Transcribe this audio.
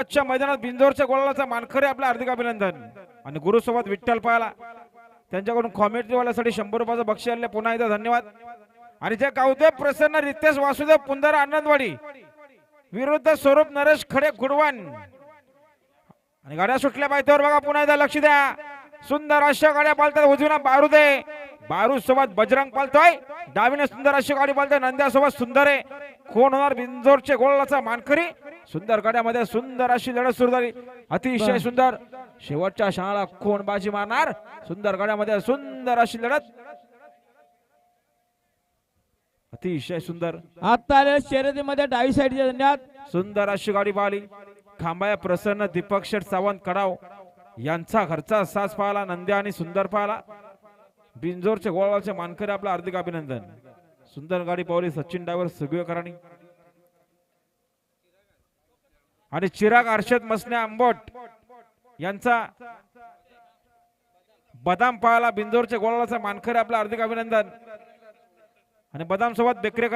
आजच्या मैदानात बिंजोरच्या गोळाचा मानकरी आपलं हार्दिक अभिनंदन. आणि गुरुसोबत विठ्ठल पाहाला त्यांच्याकडून कॉमेंट्रीवाल्यासाठी 100 रुपयाचं बक्षीस आले. पुन्हा एकदा धन्यवाद. आणि जे गावदेव प्रसन्न रितेश वासुदेव पुंदर आनंदवाडी विरुद्ध स्वरूप नरेश खडे गुडवान. आणि गाड्या सुटल्या पायथ्यावर बघा. पुन्हा एकदा लक्ष द्या. सुंदर अशा गाड्या पालतात. उजवीना बारूद आहे. बारूद सोबत बजरंग पालतोय. डावीने सुंदर अशी गाडी पालतोय. नंद्या सोबत सुंदर आहे. कोण होणार बिंजोरचे गोळाचा मानकरी. सुंदर गाड्यामध्ये सुंदर अशी लढत सुरू झाली. अतिशय सुंदर. शेवटच्या क्षणाला कोण बाजी मारणार. सुंदर गाड्यामध्ये सुंदर अशी लढत. अतिशय सुंदर. आता आलेल्या शर्यतीमध्ये डावी साईडच्या धन्यवाद. सुंदर अशी गाडी पाहिली. खांबाया प्रसन्न दीपक शेठ सावंत कडाव यांचा घरचा साज पाहिला. नंद्या आणि सुंदर पाहिला. बिंजोरचे गोळाचे मानकरी आपलं हार्दिक अभिनंदन. सुंदर गाडी पावली सचिन डायव्हर सगळेकरांनी. आणि चिराग अर्षद मसने आंबोट यांचा बदाम पाहिला. बिंजोरचे गोळाचा मानकरी आपलं हार्दिक अभिनंदन. आणि बदाम सोबत बेकरेकर